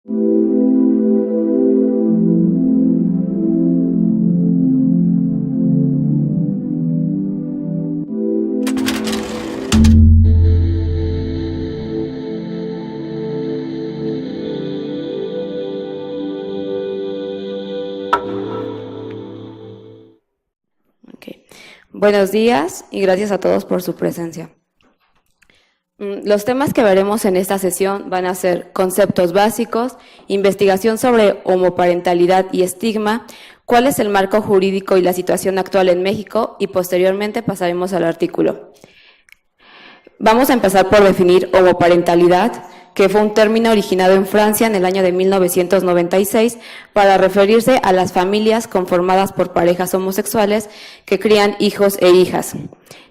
Buenos días y gracias a todos por su presencia. Los temas que veremos en esta sesión van a ser conceptos básicos, investigación sobre homoparentalidad y estigma, cuál es el marco jurídico y la situación actual en México y posteriormente pasaremos al artículo. Vamos a empezar por definir homoparentalidad, que fue un término originado en Francia en el año de 1996 para referirse a las familias conformadas por parejas homosexuales que crían hijos e hijas,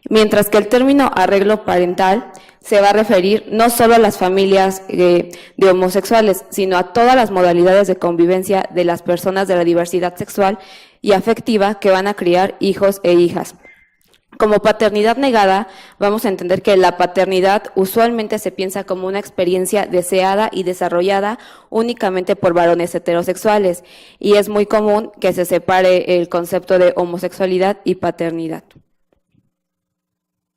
mientras que el término arreglo parental se va a referir no solo a las familias de homosexuales, sino a todas las modalidades de convivencia de las personas de la diversidad sexual y afectiva que van a criar hijos e hijas. Como paternidad negada, vamos a entender que la paternidad usualmente se piensa como una experiencia deseada y desarrollada únicamente por varones heterosexuales, y es muy común que se separe el concepto de homosexualidad y paternidad.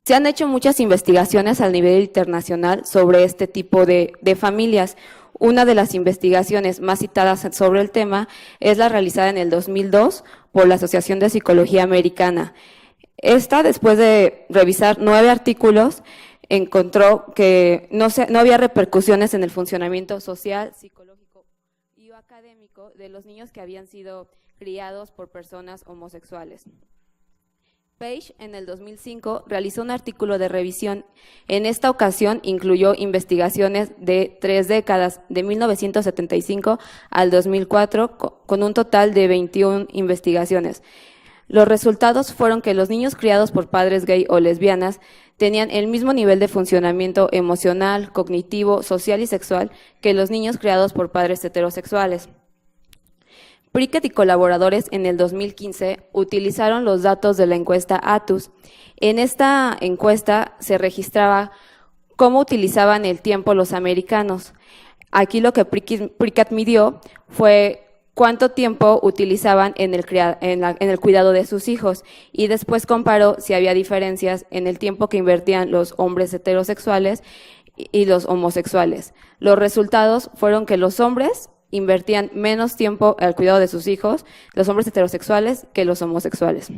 Se han hecho muchas investigaciones a nivel internacional sobre este tipo de familias. Una de las investigaciones más citadas sobre el tema es la realizada en el 2002 por la Asociación de Psicología Americana. Esta, después de revisar 9 artículos, encontró que no había repercusiones en el funcionamiento social, psicológico y académico de los niños que habían sido criados por personas homosexuales. Page, en el 2005, realizó un artículo de revisión. En esta ocasión incluyó investigaciones de 3 décadas, de 1975 al 2004, con un total de 21 investigaciones. Los resultados fueron que los niños criados por padres gay o lesbianas tenían el mismo nivel de funcionamiento emocional, cognitivo, social y sexual que los niños criados por padres heterosexuales. Prickett y colaboradores en el 2015 utilizaron los datos de la encuesta ATUS. En esta encuesta se registraba cómo utilizaban el tiempo los americanos. Aquí lo que Prickett midió fue cuánto tiempo utilizaban en el cuidado de sus hijos, y después comparó si había diferencias en el tiempo que invertían los hombres heterosexuales y los homosexuales. Los resultados fueron que los hombres invertían menos tiempo al cuidado de sus hijos, los hombres heterosexuales, que los homosexuales.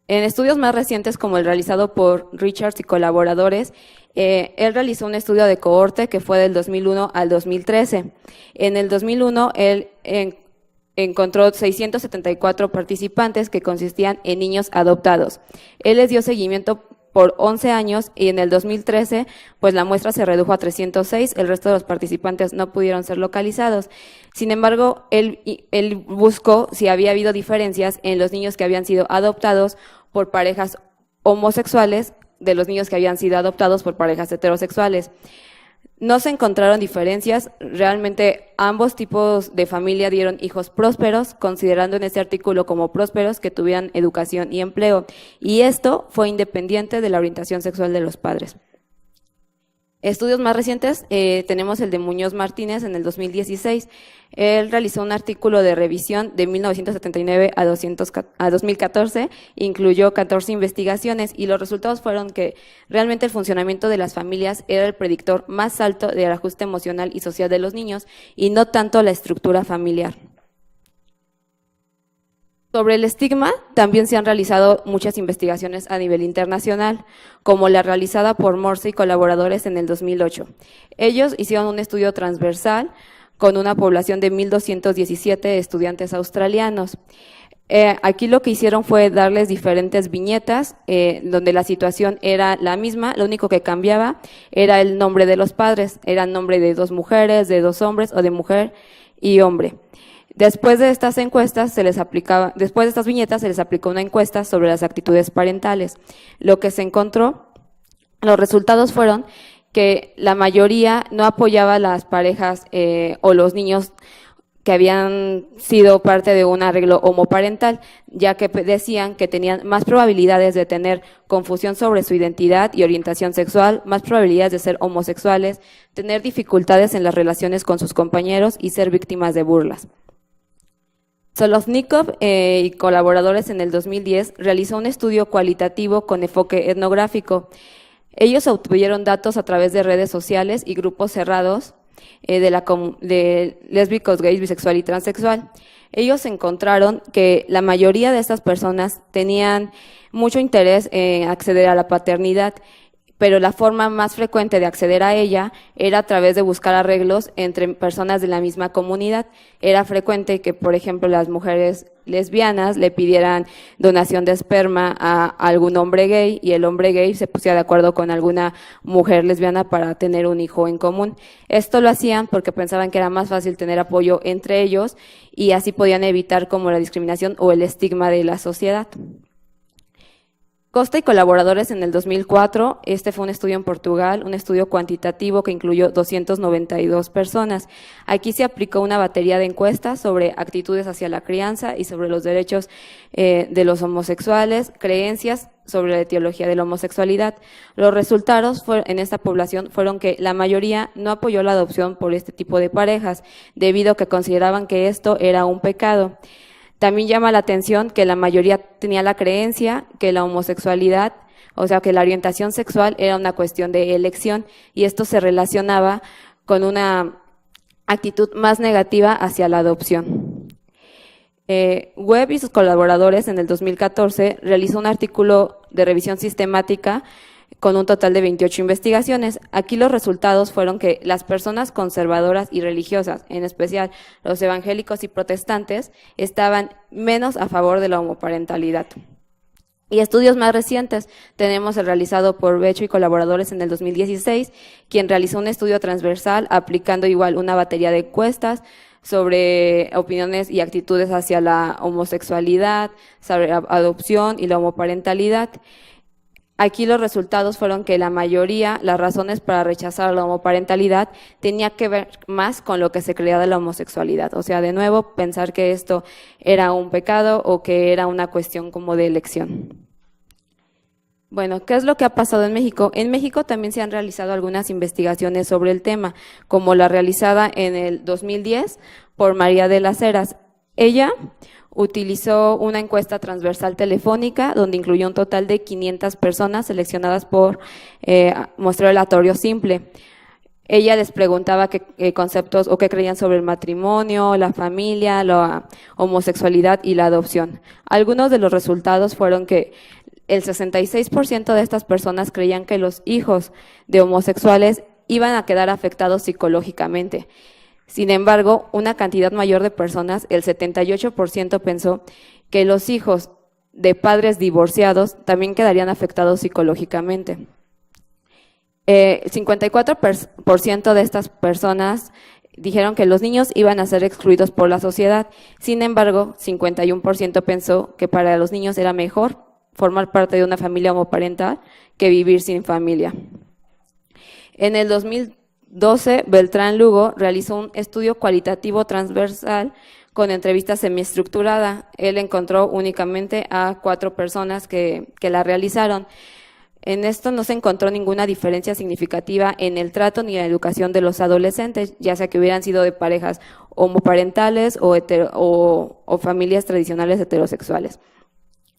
En estudios más recientes, como el realizado por Richards y colaboradores, él realizó un estudio de cohorte que fue del 2001 al 2013. En el 2001, él encontró 674 participantes que consistían en niños adoptados. Él les dio seguimiento por 11 años y en el 2013, pues la muestra se redujo a 306, el resto de los participantes no pudieron ser localizados. Sin embargo, él buscó si había habido diferencias en los niños que habían sido adoptados por parejas homosexuales de los niños que habían sido adoptados por parejas heterosexuales. No se encontraron diferencias, realmente ambos tipos de familia dieron hijos prósperos, considerando en este artículo como prósperos que tuvieran educación y empleo, y esto fue independiente de la orientación sexual de los padres. Estudios más recientes, tenemos el de Muñoz Martínez en el 2016. Él realizó un artículo de revisión de 1979 a 2014, incluyó 14 investigaciones y los resultados fueron que realmente el funcionamiento de las familias era el predictor más alto del ajuste emocional y social de los niños y no tanto la estructura familiar. Sobre el estigma, también se han realizado muchas investigaciones a nivel internacional, como la realizada por Morse y colaboradores en el 2008. Ellos hicieron un estudio transversal con una población de 1,217 estudiantes australianos. Aquí lo que hicieron fue darles diferentes viñetas, donde la situación era la misma, lo único que cambiaba era el nombre de los padres, era el nombre de 2 mujeres, de 2 hombres o de mujer y hombre. Después de estas viñetas se les aplicó una encuesta sobre las actitudes parentales. Lo que se encontró, los resultados fueron que la mayoría no apoyaba a las parejas o los niños que habían sido parte de un arreglo homoparental, ya que decían que tenían más probabilidades de tener confusión sobre su identidad y orientación sexual, más probabilidades de ser homosexuales, tener dificultades en las relaciones con sus compañeros y ser víctimas de burlas. Solovnikov y colaboradores en el 2010 realizó un estudio cualitativo con enfoque etnográfico. Ellos obtuvieron datos a través de redes sociales y grupos cerrados de lésbicos, gays, bisexual y transexual. Ellos encontraron que la mayoría de estas personas tenían mucho interés en acceder a la paternidad, pero la forma más frecuente de acceder a ella era a través de buscar arreglos entre personas de la misma comunidad. Era frecuente que, por ejemplo, las mujeres lesbianas le pidieran donación de esperma a algún hombre gay y el hombre gay se pusiera de acuerdo con alguna mujer lesbiana para tener un hijo en común. Esto lo hacían porque pensaban que era más fácil tener apoyo entre ellos y así podían evitar como la discriminación o el estigma de la sociedad. Costa y colaboradores en el 2004, este fue un estudio en Portugal, un estudio cuantitativo que incluyó 292 personas. Aquí se aplicó una batería de encuestas sobre actitudes hacia la crianza y sobre los derechos de los homosexuales, creencias sobre la etiología de la homosexualidad. Los resultados en esta población fueron que la mayoría no apoyó la adopción por este tipo de parejas, debido a que consideraban que esto era un pecado. También llama la atención que la mayoría tenía la creencia que la homosexualidad, o sea, que la orientación sexual era una cuestión de elección y esto se relacionaba con una actitud más negativa hacia la adopción. Webb y sus colaboradores en el 2014 realizó un artículo de revisión sistemática con un total de 28 investigaciones. Aquí los resultados fueron que las personas conservadoras y religiosas, en especial los evangélicos y protestantes, estaban menos a favor de la homoparentalidad. Y estudios más recientes, tenemos el realizado por Becho y colaboradores en el 2016, quien realizó un estudio transversal aplicando igual una batería de encuestas sobre opiniones y actitudes hacia la homosexualidad, sobre la adopción y la homoparentalidad. Aquí los resultados fueron que la mayoría, las razones para rechazar la homoparentalidad tenía que ver más con lo que se creía de la homosexualidad. O sea, de nuevo, pensar que esto era un pecado o que era una cuestión como de elección. Bueno, ¿qué es lo que ha pasado en México? En México también se han realizado algunas investigaciones sobre el tema, como la realizada en el 2010 por María de las Heras. Ella utilizó una encuesta transversal telefónica donde incluyó un total de 500 personas seleccionadas por muestreo aleatorio simple. Ella les preguntaba qué conceptos o qué creían sobre el matrimonio, la familia, la homosexualidad y la adopción. Algunos de los resultados fueron que el 66% de estas personas creían que los hijos de homosexuales iban a quedar afectados psicológicamente. Sin embargo, una cantidad mayor de personas, el 78%, pensó que los hijos de padres divorciados también quedarían afectados psicológicamente. El 54% de estas personas dijeron que los niños iban a ser excluidos por la sociedad. Sin embargo, 51% pensó que para los niños era mejor formar parte de una familia homoparental que vivir sin familia. En el 2012, Beltrán Lugo realizó un estudio cualitativo transversal con entrevista semiestructurada. Él encontró únicamente a 4 personas que la realizaron. En esto no se encontró ninguna diferencia significativa en el trato ni la educación de los adolescentes, ya sea que hubieran sido de parejas homoparentales o familias tradicionales heterosexuales.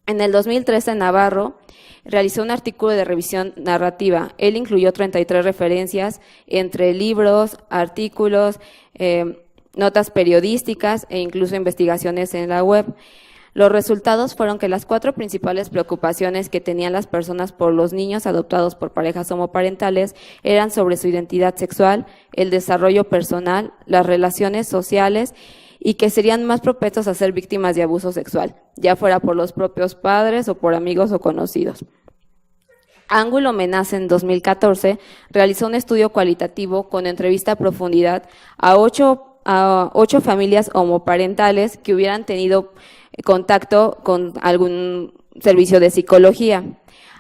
En el 2013, Navarro realizó un artículo de revisión narrativa. Él incluyó 33 referencias entre libros, artículos, notas periodísticas e incluso investigaciones en la web. Los resultados fueron que las 4 principales preocupaciones que tenían las personas por los niños adoptados por parejas homoparentales eran sobre su identidad sexual, el desarrollo personal, las relaciones sociales y que serían más propensos a ser víctimas de abuso sexual, ya fuera por los propios padres o por amigos o conocidos. Ángulo Menace en 2014 realizó un estudio cualitativo con entrevista a profundidad a 8 familias homoparentales que hubieran tenido contacto con algún servicio de psicología.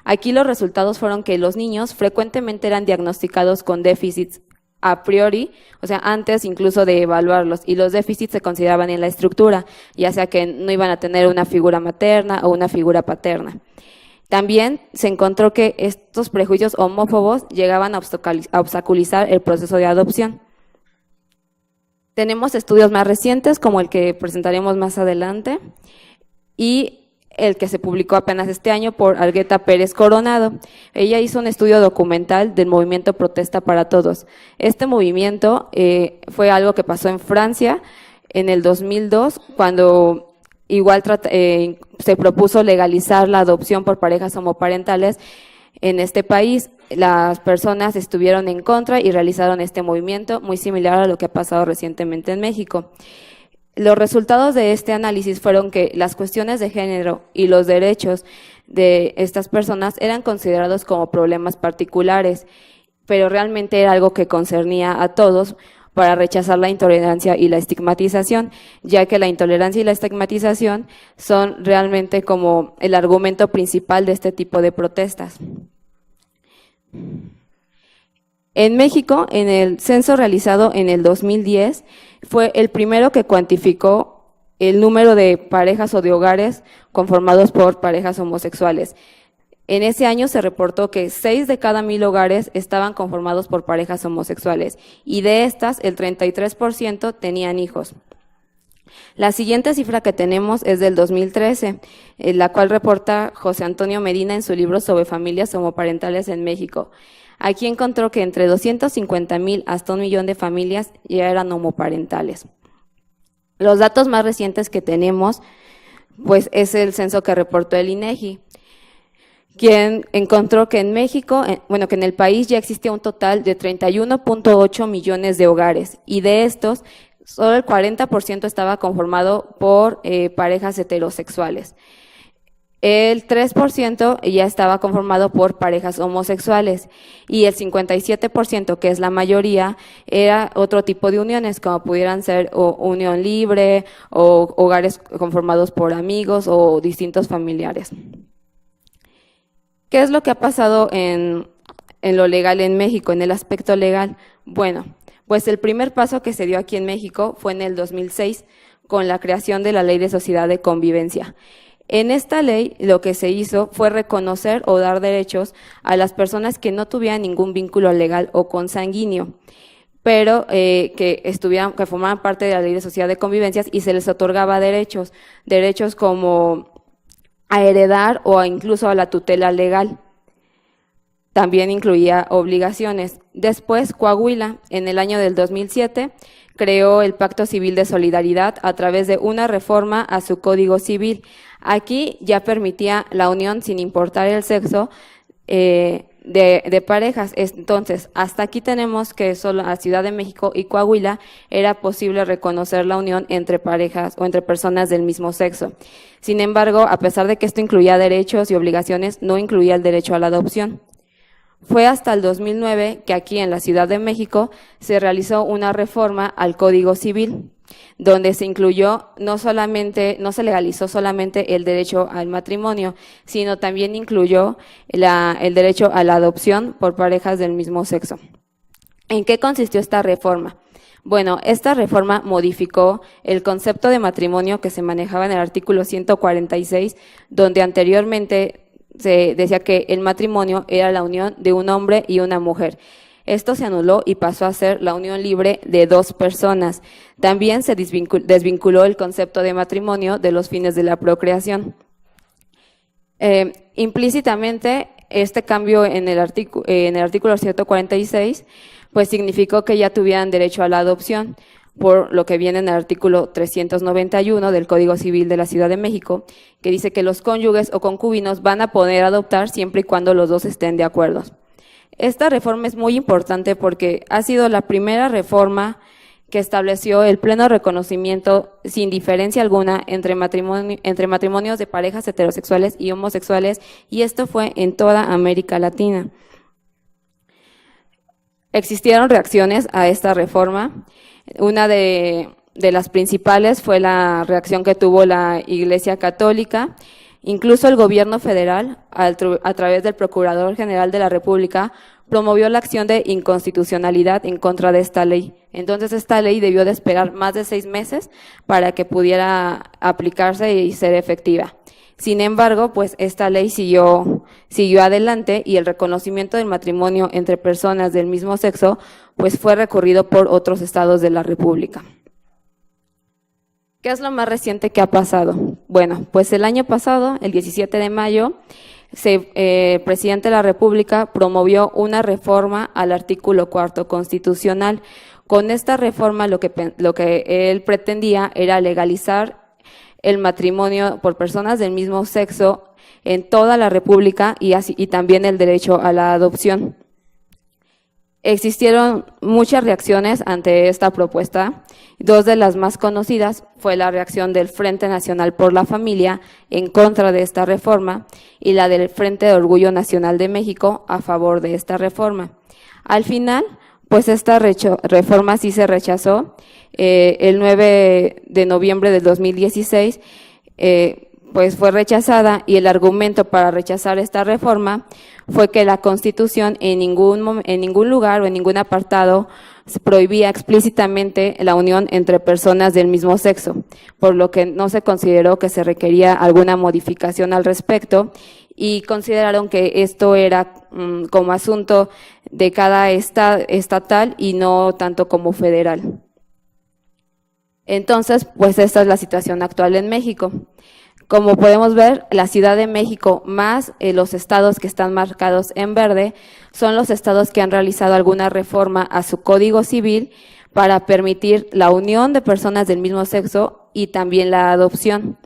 Aquí los resultados fueron que los niños frecuentemente eran diagnosticados con déficits a priori, o sea, antes incluso de evaluarlos, y los déficits se consideraban en la estructura, ya sea que no iban a tener una figura materna o una figura paterna. También se encontró que estos prejuicios homófobos llegaban a obstaculizar el proceso de adopción. Tenemos estudios más recientes, como el que presentaremos más adelante, y el que se publicó apenas este año por Argueta Pérez Coronado. Ella hizo un estudio documental del movimiento Protesta para Todos. Este movimiento fue algo que pasó en Francia en el 2002, cuando igual se propuso legalizar la adopción por parejas homoparentales en este país. Las personas estuvieron en contra y realizaron este movimiento, muy similar a lo que ha pasado recientemente en México. Los resultados de este análisis fueron que las cuestiones de género y los derechos de estas personas eran considerados como problemas particulares, pero realmente era algo que concernía a todos para rechazar la intolerancia y la estigmatización, ya que la intolerancia y la estigmatización son realmente como el argumento principal de este tipo de protestas. En México, en el censo realizado en el 2010, fue el primero que cuantificó el número de parejas o de hogares conformados por parejas homosexuales. En ese año se reportó que 6 de cada 1,000 hogares estaban conformados por parejas homosexuales, y de estas el 33% tenían hijos. La siguiente cifra que tenemos es del 2013, la cual reporta José Antonio Medina en su libro sobre familias homoparentales en México. Aquí encontró que entre 250,000 hasta 1,000,000 de familias ya eran homoparentales. Los datos más recientes que tenemos, pues, es el censo que reportó el INEGI, quien encontró que en México, que en el país ya existía un total de 31.8 millones de hogares, y de estos, solo el 40% estaba conformado por parejas heterosexuales. El 3% ya estaba conformado por parejas homosexuales, y el 57%, que es la mayoría, era otro tipo de uniones, como pudieran ser unión libre o hogares conformados por amigos o distintos familiares. ¿Qué es lo que ha pasado en lo legal en México, en el aspecto legal? Bueno, pues el primer paso que se dio aquí en México fue en el 2006, con la creación de la Ley de Sociedad de Convivencia. En esta ley lo que se hizo fue reconocer o dar derechos a las personas que no tuvieran ningún vínculo legal o consanguíneo, pero que formaban parte de la Ley de Sociedad de Convivencias, y se les otorgaba derechos como a heredar o incluso a la tutela legal. También incluía obligaciones. Después, Coahuila, en el año del 2007, creó el Pacto Civil de Solidaridad a través de una reforma a su Código Civil. Aquí ya permitía la unión sin importar el sexo de parejas. Entonces, hasta aquí tenemos que solo a Ciudad de México y Coahuila era posible reconocer la unión entre parejas o entre personas del mismo sexo. Sin embargo, a pesar de que esto incluía derechos y obligaciones, no incluía el derecho a la adopción. Fue hasta el 2009 que aquí en la Ciudad de México se realizó una reforma al Código Civil, donde se incluyó no se legalizó solamente el derecho al matrimonio, sino también incluyó el derecho a la adopción por parejas del mismo sexo. ¿En qué consistió esta reforma? Bueno, esta reforma modificó el concepto de matrimonio que se manejaba en el artículo 146, donde anteriormente se decía que el matrimonio era la unión de un hombre y una mujer. Esto se anuló y pasó a ser la unión libre de 2 personas. También se desvinculó el concepto de matrimonio de los fines de la procreación. Implícitamente, este cambio en el artículo 146, pues significó que ya tuvieran derecho a la adopción, por lo que viene en el artículo 391 del Código Civil de la Ciudad de México, que dice que los cónyuges o concubinos van a poder adoptar siempre y cuando los dos estén de acuerdo. Esta reforma es muy importante porque ha sido la primera reforma que estableció el pleno reconocimiento sin diferencia alguna entre matrimonios de parejas heterosexuales y homosexuales, y esto fue en toda América Latina. Existieron reacciones a esta reforma. Una de las principales fue la reacción que tuvo la Iglesia Católica. Incluso el gobierno federal, a través del Procurador General de la República, promovió la acción de inconstitucionalidad en contra de esta ley. Entonces, esta ley debió de esperar más de 6 meses para que pudiera aplicarse y ser efectiva. Sin embargo, pues esta ley siguió adelante y el reconocimiento del matrimonio entre personas del mismo sexo pues fue recurrido por otros estados de la República. ¿Qué es lo más reciente que ha pasado? Bueno, pues el año pasado, el 17 de mayo, el presidente de la República promovió una reforma al artículo 4 constitucional. Con esta reforma lo que él pretendía era legalizar el matrimonio por personas del mismo sexo en toda la República y también el derecho a la adopción. Existieron muchas reacciones ante esta propuesta. 2 de las más conocidas fue la reacción del Frente Nacional por la Familia en contra de esta reforma y la del Frente de Orgullo Nacional de México a favor de esta reforma. Al final, pues esta reforma sí se rechazó. El 9 de noviembre del 2016, pues fue rechazada y el argumento para rechazar esta reforma fue que la Constitución en ningún lugar o en ningún apartado prohibía explícitamente la unión entre personas del mismo sexo, por lo que no se consideró que se requería alguna modificación al respecto y consideraron que esto era como asunto de cada estatal y no tanto como federal. Entonces, pues esta es la situación actual en México. Como podemos ver, la Ciudad de México más los estados que están marcados en verde son los estados que han realizado alguna reforma a su Código Civil para permitir la unión de personas del mismo sexo y también la adopción.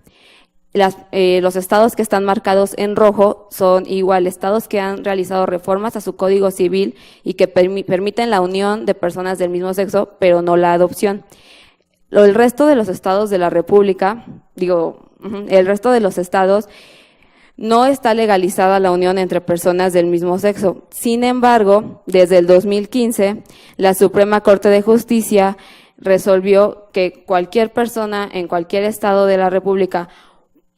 Los estados que están marcados en rojo son igual estados que han realizado reformas a su Código Civil y que permiten la unión de personas del mismo sexo, pero no la adopción. El resto de los estados de la República, el resto de los estados no está legalizada la unión entre personas del mismo sexo. Sin embargo, desde el 2015, la Suprema Corte de Justicia resolvió que cualquier persona en cualquier estado de la República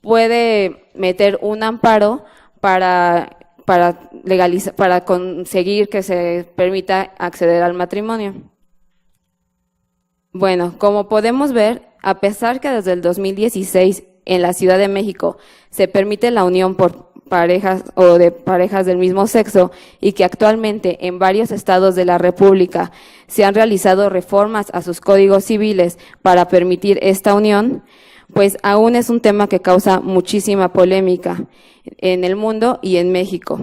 puede meter un amparo para conseguir que se permita acceder al matrimonio. Bueno, como podemos ver, a pesar que desde el 2016 en la Ciudad de México se permite la unión por parejas o de parejas del mismo sexo y que actualmente en varios estados de la República se han realizado reformas a sus códigos civiles para permitir esta unión, pues aún es un tema que causa muchísima polémica en el mundo y en México.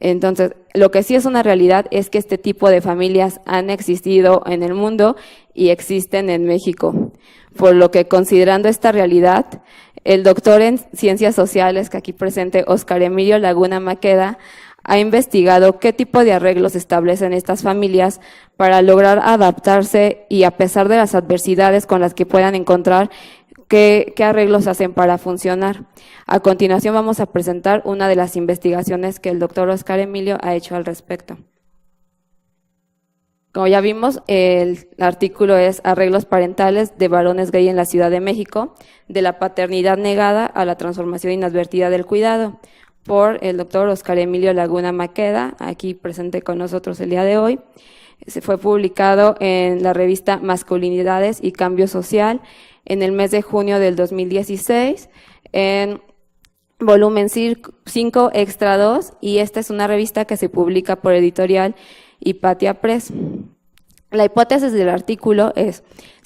Entonces, lo que sí es una realidad es que este tipo de familias han existido en el mundo y existen en México. Por lo que, considerando esta realidad, el doctor en Ciencias Sociales, que aquí presente, Óscar Emilio Laguna Maqueda, ha investigado qué tipo de arreglos establecen estas familias para lograr adaptarse y, a pesar de las adversidades con las que puedan encontrar, ¿qué arreglos hacen para funcionar? A continuación vamos a presentar una de las investigaciones que el doctor Óscar Emilio ha hecho al respecto. Como ya vimos, el artículo es Arreglos parentales de varones gay en la Ciudad de México, de la paternidad negada a la transformación inadvertida del cuidado, por el doctor Óscar Emilio Laguna Maqueda, aquí presente con nosotros el día de hoy. Se fue publicado en la revista Masculinidades y Cambio Social en el mes de junio del 2016, en volumen 5, extra 2, y esta es una revista que se publica por editorial Hipatia Press. La hipótesis del artículo es: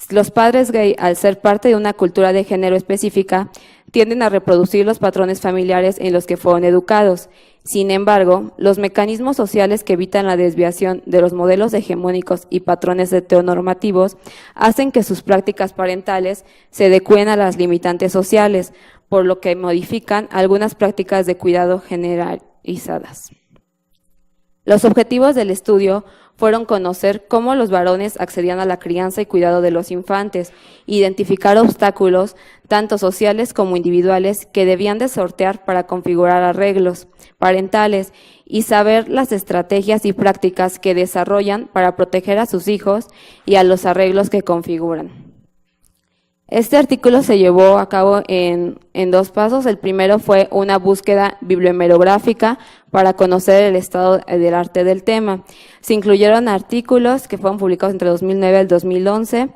los padres gay, al ser parte de una cultura de género específica, tienden a reproducir los patrones familiares en los que fueron educados. Sin embargo, los mecanismos sociales que evitan la desviación de los modelos hegemónicos y patrones heteronormativos hacen que sus prácticas parentales se adecúen a las limitantes sociales, por lo que modifican algunas prácticas de cuidado generalizadas. Los objetivos del estudio fueron conocer cómo los varones accedían a la crianza y cuidado de los infantes, identificar obstáculos, tanto sociales como individuales, que debían de sortear para configurar arreglos parentales y saber las estrategias y prácticas que desarrollan para proteger a sus hijos y a los arreglos que configuran. Este artículo se llevó a cabo en 2 pasos. El primero fue una búsqueda bibliohemerográfica para conocer el estado del arte del tema. Se incluyeron artículos que fueron publicados entre 2009 y 2011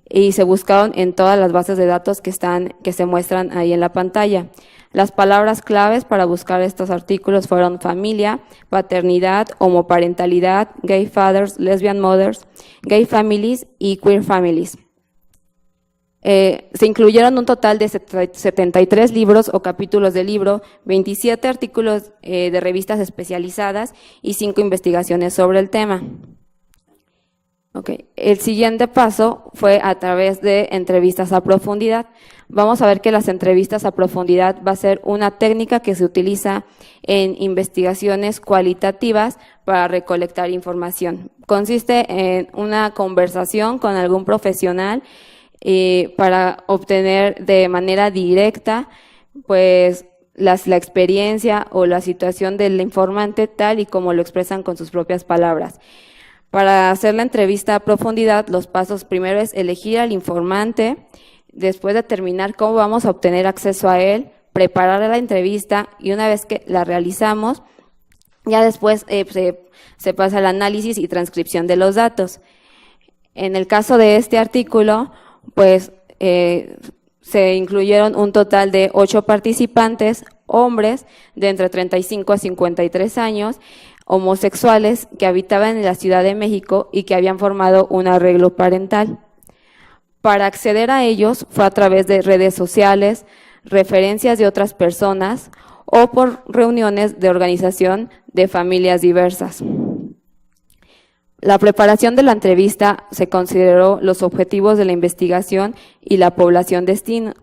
y se buscaron en todas las bases de datos que se muestran ahí en la pantalla. Las palabras claves para buscar estos artículos fueron familia, paternidad, homoparentalidad, gay fathers, lesbian mothers, gay families y queer families. Se incluyeron un total de 73 libros o capítulos de libro, 27 artículos de revistas especializadas y 5 investigaciones sobre el tema. El siguiente paso fue a través de entrevistas a profundidad. Vamos a ver que las entrevistas a profundidad va a ser una técnica que se utiliza en investigaciones cualitativas para recolectar información. Consiste en una conversación con algún profesional para obtener de manera directa pues la experiencia o la situación del informante tal y como lo expresan con sus propias palabras. Para hacer la entrevista a profundidad, los pasos primero es elegir al informante, después determinar cómo vamos a obtener acceso a él, preparar la entrevista y una vez que la realizamos, ya después se pasa al análisis y transcripción de los datos. En el caso de este artículo, pues se incluyeron un total de 8 participantes, hombres de entre 35 a 53 años, homosexuales que habitaban en la Ciudad de México y que habían formado un arreglo parental. Para acceder a ellos fue a través de redes sociales, referencias de otras personas o por reuniones de organización de familias diversas. La preparación de la entrevista se consideró los objetivos de la investigación y la población destino.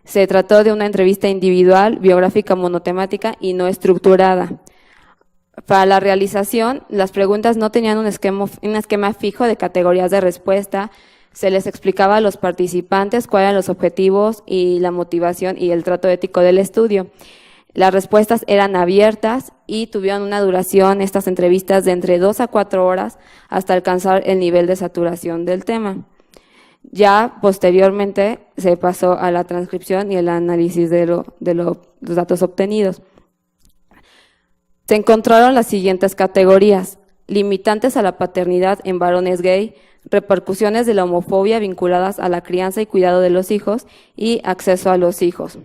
Se trató de una entrevista individual, biográfica monotemática y no estructurada. Para la realización, las preguntas no tenían un esquema fijo de categorías de respuesta. Se les explicaba a los participantes cuáles eran los objetivos y la motivación y el trato ético del estudio. Las respuestas eran abiertas y tuvieron una duración, estas entrevistas, de entre 2 a 4 horas hasta alcanzar el nivel de saturación del tema. Ya posteriormente se pasó a la transcripción y el análisis de los datos obtenidos. Se encontraron las siguientes categorías: limitantes a la paternidad en varones gay, repercusiones de la homofobia vinculadas a la crianza y cuidado de los hijos y acceso a los hijos.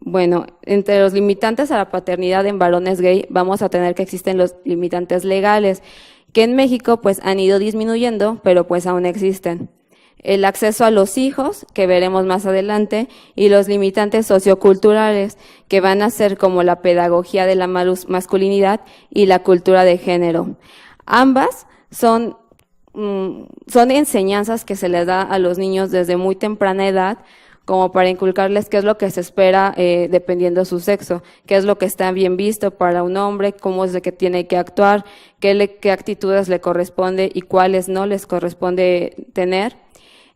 Bueno, entre los limitantes a la paternidad en varones gay vamos a tener que existen los limitantes legales, que en México pues han ido disminuyendo, pero pues aún existen. El acceso a los hijos, que veremos más adelante, y los limitantes socioculturales, que van a ser como la pedagogía de la masculinidad y la cultura de género. Ambas son enseñanzas que se les da a los niños desde muy temprana edad, como para inculcarles qué es lo que se espera dependiendo de su sexo, qué es lo que está bien visto para un hombre, cómo es de que tiene que actuar, qué actitudes le corresponde y cuáles no les corresponde tener.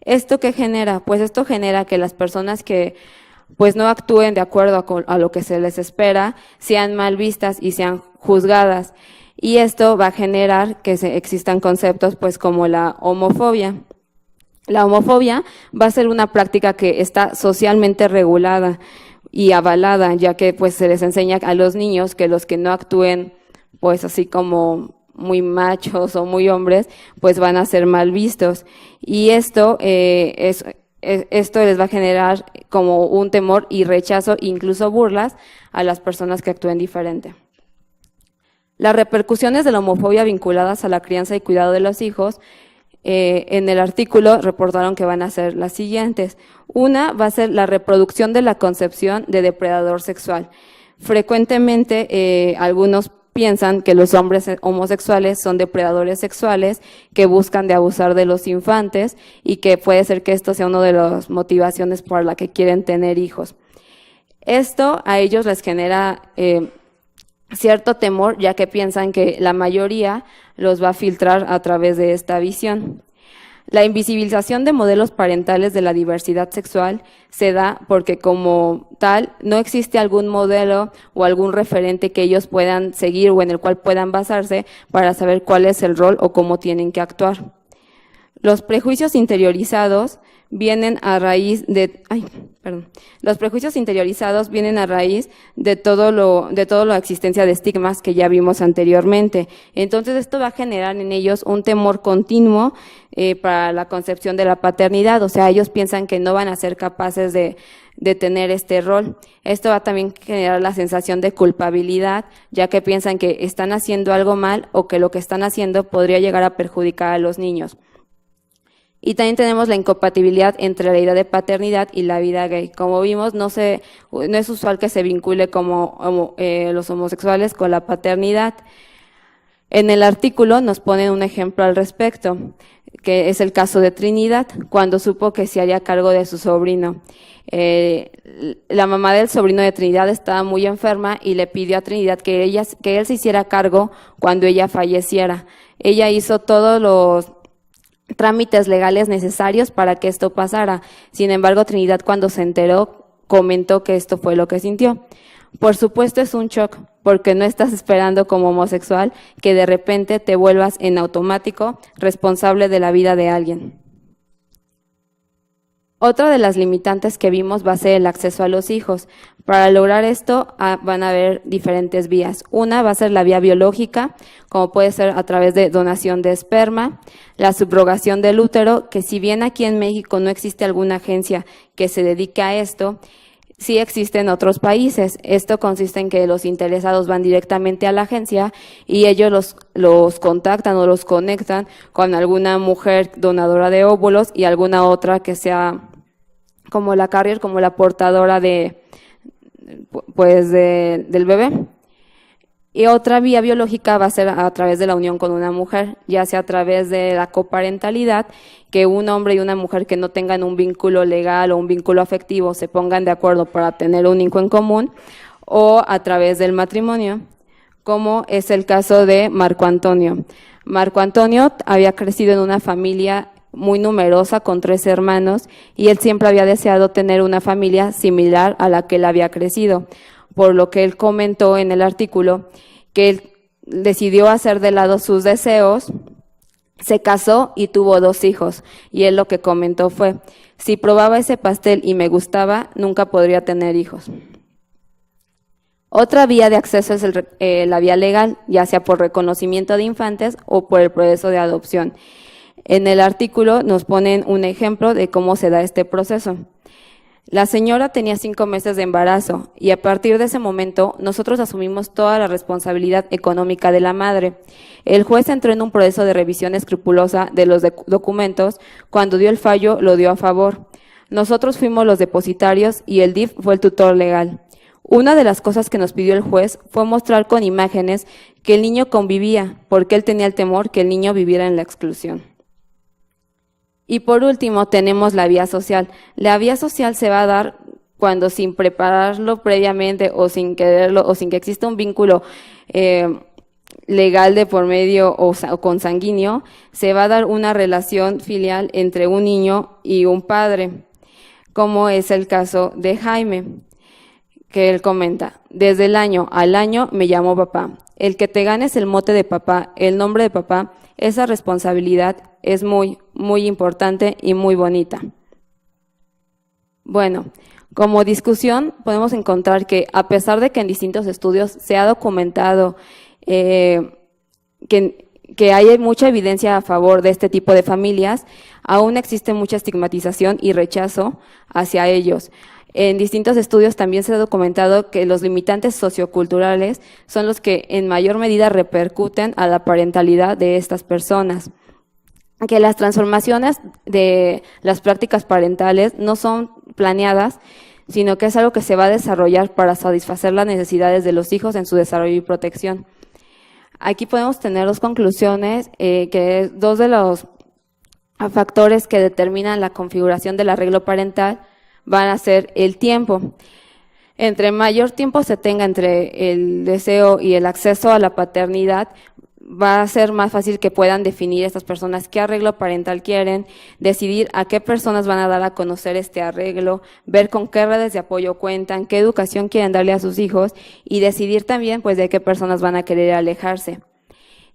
¿Esto qué genera? Pues esto genera que las personas que pues no actúen de acuerdo a lo que se les espera sean mal vistas y sean juzgadas. Y esto va a generar que existan conceptos pues como la homofobia. La homofobia va a ser una práctica que está socialmente regulada y avalada, ya que pues se les enseña a los niños que los que no actúen pues así como muy machos o muy hombres, pues van a ser mal vistos. Y esto les va a generar como un temor y rechazo, incluso burlas, a las personas que actúen diferente. Las repercusiones de la homofobia vinculadas a la crianza y cuidado de los hijos, en el artículo reportaron que van a ser las siguientes. Una va a ser la reproducción de la concepción de depredador sexual. Frecuentemente algunos piensan que los hombres homosexuales son depredadores sexuales que buscan de abusar de los infantes y que puede ser que esto sea una de las motivaciones por la que quieren tener hijos. Esto a ellos les genera cierto temor, ya que piensan que la mayoría los va a filtrar a través de esta visión. La invisibilización de modelos parentales de la diversidad sexual se da porque como tal no existe algún modelo o algún referente que ellos puedan seguir o en el cual puedan basarse para saber cuál es el rol o cómo tienen que actuar. Los prejuicios interiorizados vienen a raíz de, los prejuicios interiorizados vienen a raíz de toda la existencia de estigmas que ya vimos anteriormente. Entonces esto va a generar en ellos un temor continuo para la concepción de la paternidad, o sea, ellos piensan que no van a ser capaces de tener este rol. Esto va a también generar la sensación de culpabilidad, ya que piensan que están haciendo algo mal o que lo que están haciendo podría llegar a perjudicar a los niños. Y también tenemos la incompatibilidad entre la idea de paternidad y la vida gay. Como vimos, no es usual que se vincule como los homosexuales con la paternidad. En el artículo nos ponen un ejemplo al respecto, que es el caso de Trinidad, cuando supo que se haría cargo de su sobrino. La mamá del sobrino de Trinidad estaba muy enferma y le pidió a Trinidad que él se hiciera cargo cuando ella falleciera. Ella hizo todos los trámites legales necesarios para que esto pasara. Sin embargo, Trinidad, cuando se enteró, comentó que esto fue lo que sintió. Por supuesto es un shock, porque no estás esperando como homosexual que de repente te vuelvas en automático responsable de la vida de alguien. Otra de las limitantes que vimos va a ser el acceso a los hijos. Para lograr esto van a haber diferentes vías. Una va a ser la vía biológica, como puede ser a través de donación de esperma, la subrogación del útero, que si bien aquí en México no existe alguna agencia que se dedique a esto, sí existe en otros países. Esto consiste en que los interesados van directamente a la agencia y ellos los contactan o los conectan con alguna mujer donadora de óvulos y alguna otra que sea como la carrier, como la portadora del bebé. Y otra vía biológica va a ser a través de la unión con una mujer, ya sea a través de la coparentalidad, que un hombre y una mujer que no tengan un vínculo legal o un vínculo afectivo se pongan de acuerdo para tener un hijo en común, o a través del matrimonio, como es el caso de Marco Antonio. Marco Antonio había crecido en una familia muy numerosa con 3 hermanos y él siempre había deseado tener una familia similar a la que él había crecido, por lo que él comentó en el artículo que él decidió hacer de lado sus deseos, se casó y tuvo 2 hijos, y él lo que comentó fue: si probaba ese pastel y me gustaba, nunca podría tener hijos. Otra vía de acceso es la vía legal, ya sea por reconocimiento de infantes o por el proceso de adopción. En el artículo nos ponen un ejemplo de cómo se da este proceso. La señora tenía 5 meses de embarazo y a partir de ese momento nosotros asumimos toda la responsabilidad económica de la madre. El juez entró en un proceso de revisión escrupulosa de los documentos. Cuando dio el fallo, lo dio a favor. Nosotros fuimos los depositarios y el DIF fue el tutor legal. Una de las cosas que nos pidió el juez fue mostrar con imágenes que el niño convivía, porque él tenía el temor que el niño viviera en la exclusión. Y por último tenemos la vía social. La vía social se va a dar cuando, sin prepararlo previamente o sin quererlo o sin que exista un vínculo legal de por medio o consanguíneo, se va a dar una relación filial entre un niño y un padre, como es el caso de Jaime, que él comenta: desde el año al año me llamo papá. El que te ganes el mote de papá, el nombre de papá, esa responsabilidad es muy, muy importante y muy bonita. Bueno, como discusión podemos encontrar que a pesar de que en distintos estudios se ha documentado que hay mucha evidencia a favor de este tipo de familias, aún existe mucha estigmatización y rechazo hacia ellos. En distintos estudios también se ha documentado que los limitantes socioculturales son los que en mayor medida repercuten a la parentalidad de estas personas. Que las transformaciones de las prácticas parentales no son planeadas, sino que es algo que se va a desarrollar para satisfacer las necesidades de los hijos en su desarrollo y protección. Aquí podemos tener 2 conclusiones, que 2 de los factores que determinan la configuración del arreglo parental van a ser el tiempo. Entre mayor tiempo se tenga entre el deseo y el acceso a la paternidad, va a ser más fácil que puedan definir estas personas qué arreglo parental quieren, decidir a qué personas van a dar a conocer este arreglo, ver con qué redes de apoyo cuentan, qué educación quieren darle a sus hijos y decidir también pues de qué personas van a querer alejarse.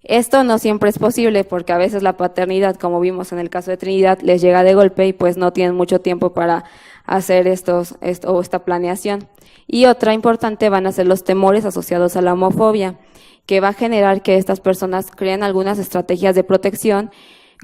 Esto no siempre es posible porque a veces la paternidad, como vimos en el caso de Trinidad, les llega de golpe y pues no tienen mucho tiempo para hacer esta planeación. Y otra importante van a ser los temores asociados a la homofobia, que va a generar que estas personas creen algunas estrategias de protección,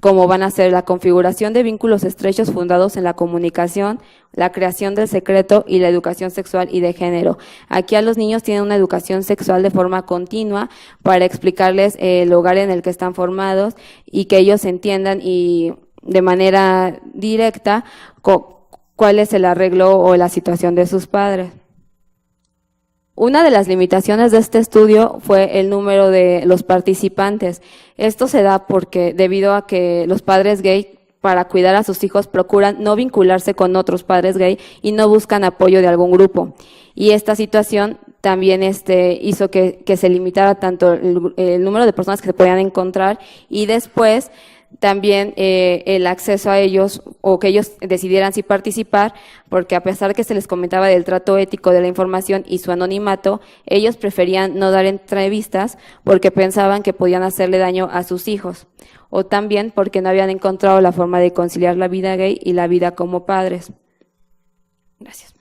como van a ser la configuración de vínculos estrechos fundados en la comunicación, la creación del secreto y la educación sexual y de género. Aquí a los niños tienen una educación sexual de forma continua para explicarles el hogar en el que están formados y que ellos entiendan y de manera directa cuál es el arreglo o la situación de sus padres. Una de las limitaciones de este estudio fue el número de los participantes. Esto se da porque debido a que los padres gay para cuidar a sus hijos procuran no vincularse con otros padres gay y no buscan apoyo de algún grupo. Y esta situación también hizo que se limitara tanto el número de personas que se podían encontrar y después también el acceso a ellos o que ellos decidieran si participar, porque a pesar que se les comentaba del trato ético de la información y su anonimato, ellos preferían no dar entrevistas porque pensaban que podían hacerle daño a sus hijos, o también porque no habían encontrado la forma de conciliar la vida gay y la vida como padres. Gracias.